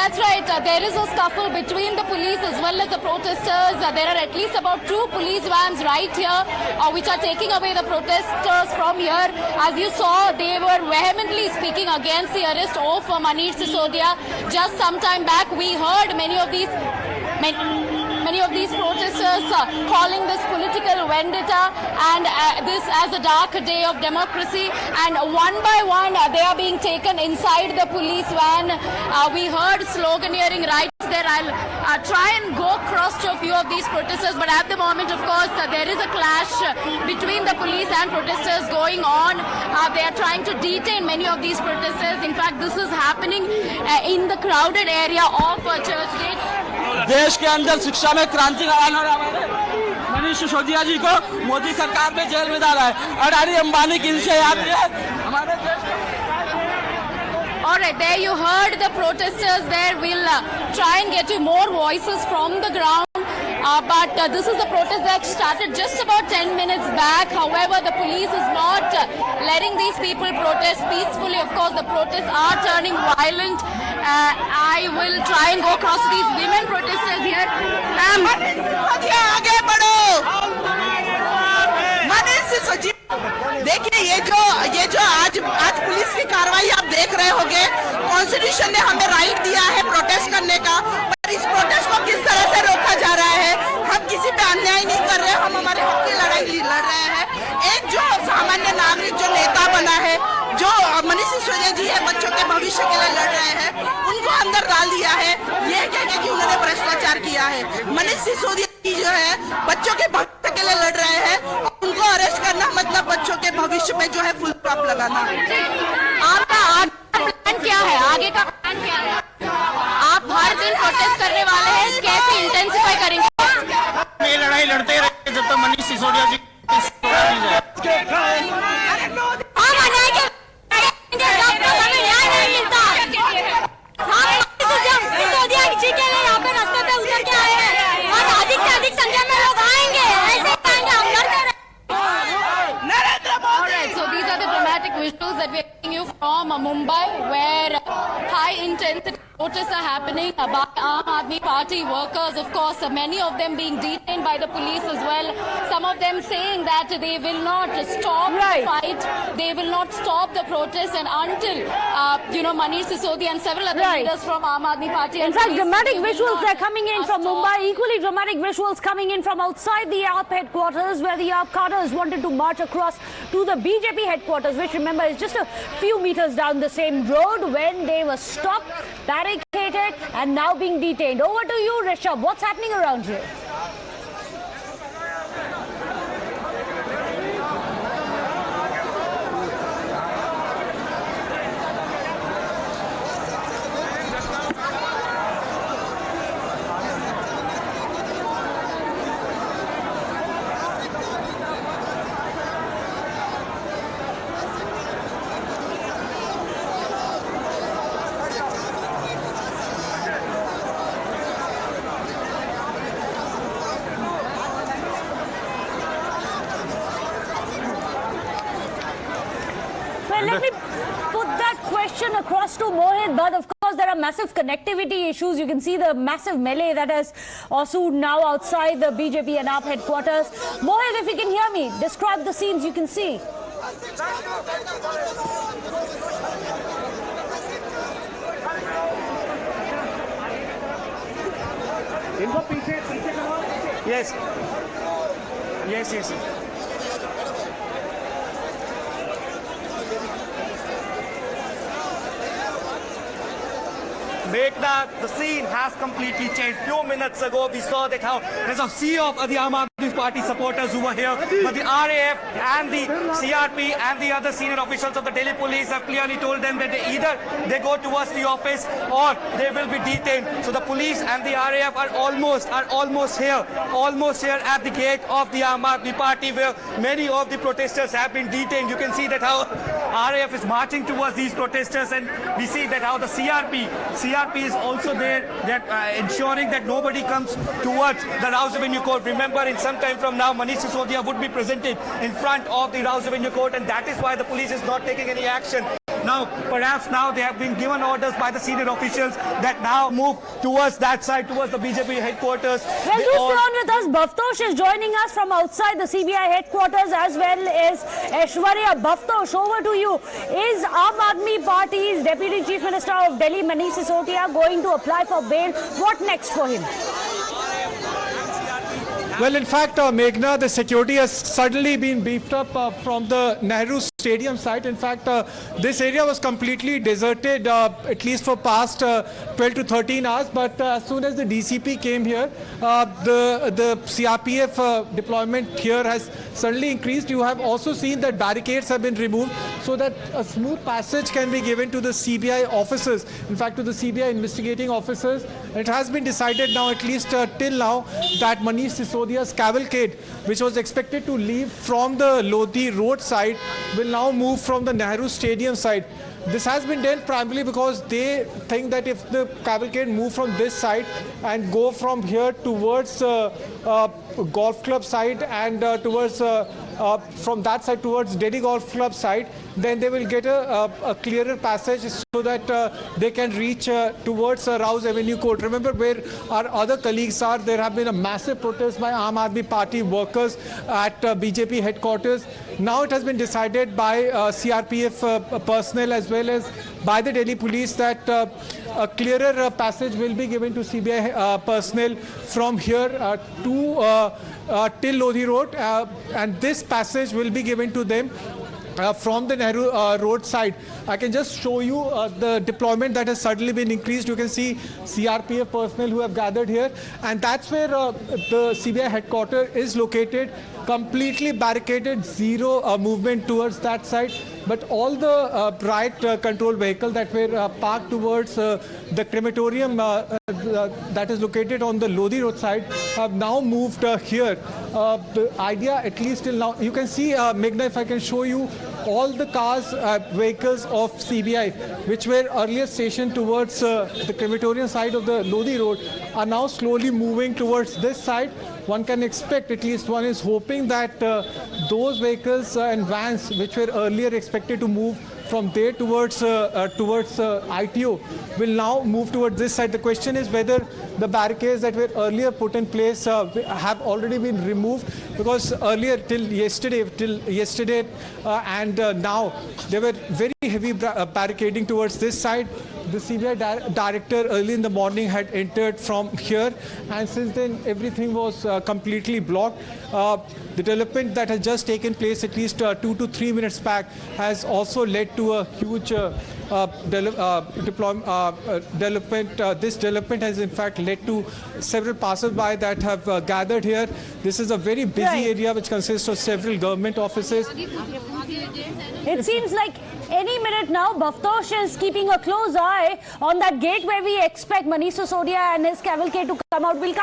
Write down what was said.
that's right. There is a scuffle between the police as well as the protesters. There are at least about 2 police vans right here which are taking away the protesters from here. As you saw, they were vehemently speaking against the arrest of Manish Sisodia. Just some time back, we heard many of these protesters calling this political vendetta and this as a dark day of democracy, and one by one they are being taken inside the police van. We heard sloganeering right there. I'll try and go across to a few of these protesters, but at the moment, of course, there is a clash between the police and protesters going on. They are trying to detain many of these protesters. In fact, this is happening in the crowded area of Churchgate. देश के अंदर शिक्षा में क्रांति लाने वाले हमारे मनीष सिसोदिया जी को मोदी सरकार में जेल में डाला है। अडानी अंबानी किनसे याद है हमारे देश का। All right, there you heard the protesters there. We'll try and get you more voices from the ground. But this is the protest that started just about 10 minutes back. However, the police is not letting these people protest peacefully. Of course, the protests are turning violent. I will try and go across to these women protesters here. आगे बढ़ो। मनीष सिसोदिया, देखिए ये जो आज police की कार्रवाई आप देख रहे होंगे, कॉन्स्टिट्यूशन ने हमें राइट दिया है प्रोटेस्ट करने का, पर इस प्रोटेस्ट को किस तरह से रोका जा रहा है। हम किसी पे अन्याय नहीं कर रहे, हम हमारे हक की लड़ाई लड़ रहे हैं। एक जो सामान्य नागरिक जो नेता बना है, जो मनीष सिसोदिया जी है, बच्चों के भविष्य के लिए लड़ रहे हैं, उनको अंदर डाल दिया है ये कह के कि उन्होंने भ्रष्टाचार किया है। मनीष सिसोदिया जी जो है बच्चों के भविष्य के लिए लड़ रहे हैं, उनको अरेस्ट करना मतलब बच्चों के भविष्य में जो है फुल स्टॉप लगाना। आपका प्लान क्या है, आगे का प्लान क्या है? आप हर दिन प्रोटेस्ट करने वाले हैं, कैसे इंटेंसिफाई करेंगे? ये लड़ाई लड़ते रहे जब तक मनीष सिसोदिया जी visuals that we are giving you from Mumbai, where high-intensity protests are happening by Aam Aadmi Party workers. Of course, many of them being detained by the police as well. Some of them saying that they will not stop the fight, they will not stop the protest, and until Manish Sisodia and several other leaders from Aam Aadmi Party. In fact, dramatic visuals are coming in from Mumbai. Equally dramatic visuals coming in from outside the AAP headquarters, where the AAP cadres wanted to march across to the BJP headquarters, which remember is just a few meters down the same road, when they were stopped, barricaded, and now being detained. Over to you, Rishabh. What's happening around here? Let me put that question across to Mohit, but of course there are massive connectivity issues. You can see the massive melee that has ensued now outside the BJP and AAP headquarters. Mohit, if you can hear me, describe the scenes you can see. Yes. Yes. Meghna, the scene has completely changed. Few minutes ago, we saw that how there's a sea of the Aam Aadmi Party supporters who were here, but the RAF and the CRP and the other senior officials of the Delhi police have clearly told them that they go towards the office or they will be detained. So the police and the RAF are almost here at the gate of the Aam Aadmi Party, where many of the protesters have been detained. You can see that how RAF is marching towards these protesters, and we see that how the CRP is also there, that ensuring that nobody comes towards the Rouse Avenue Court. Remember, in some time from now, Manish Sisodia would be presented in front of the Rouse Avenue Court, and that is why the police is not taking any action. Now, perhaps now they have been given orders by the senior officials that now move towards that side, towards the BJP headquarters. Well, do stay on with us. Bhavtosh is joining us from outside the CBI headquarters, as well as Aishwarya. Bhavtosh, over to you. Is Aam Aadmi Party's Deputy Chief Minister of Delhi, Manish Sisodia, going to apply for bail? What next for him? Well, in fact, Meghna, the security has suddenly been beefed up from the Nehru Stadium site. In fact, this area was completely deserted, at least for past 12 to 13 hours. But as soon as the DCP came here, the CRPF deployment here has suddenly increased. You have also seen that barricades have been removed so that a smooth passage can be given to the CBI officers, in fact, to the CBI investigating officers. It has been decided now, at least till now, that Manish Sisodia's cavalcade, which was expected to leave from the Lodi road side, will now move from the Nehru Stadium side. This has been done primarily because they think that if the cavalcade move from this side and go from here towards golf club side and towards from that side towards Delhi Golf Club side, then they will get a clearer passage so that they can reach towards Rouse Avenue Court. Remember where our other colleagues are. There have been a massive protest by Aam Aadmi Party workers at BJP headquarters. Now it has been decided by CRPF personnel as well as by the Delhi police that a clearer passage will be given to CBI personnel from here to till Lodi Road, and this passage will be given to them from the Nehru road side. I can just show you the deployment that has suddenly been increased. You can see CRPF personnel who have gathered here, and that's where the CBI headquarters is located, completely barricaded, zero movement towards that side. But all the riot control vehicles that were parked towards the crematorium that is located on the Lodi Road side have now moved here. The idea, at least till now, you can see, Meghna, if I can show you, all the cars, vehicles of CBI, which were earlier stationed towards the crematorium side of the Lodi Road, are now slowly moving towards this side. One can expect, at least one is hoping, that those vehicles and vans which were earlier expected to move from there towards ITO will now move towards this side. The question is whether the barricades that were earlier put in place have already been removed, because earlier till yesterday and now there were very heavy barricading towards this side. The CBI director early in the morning had entered from here, and since then everything was completely blocked. The development that has just taken place at least 2 to 3 minutes back has also led to a huge development. This development has in fact led to several passers-by that have gathered here. This is a very busy area which consists of several government offices. It seems like any minute now, Bhavtosh is keeping a close eye on that gate where we expect Manish Sisodia and his cavalcade to come out. We'll come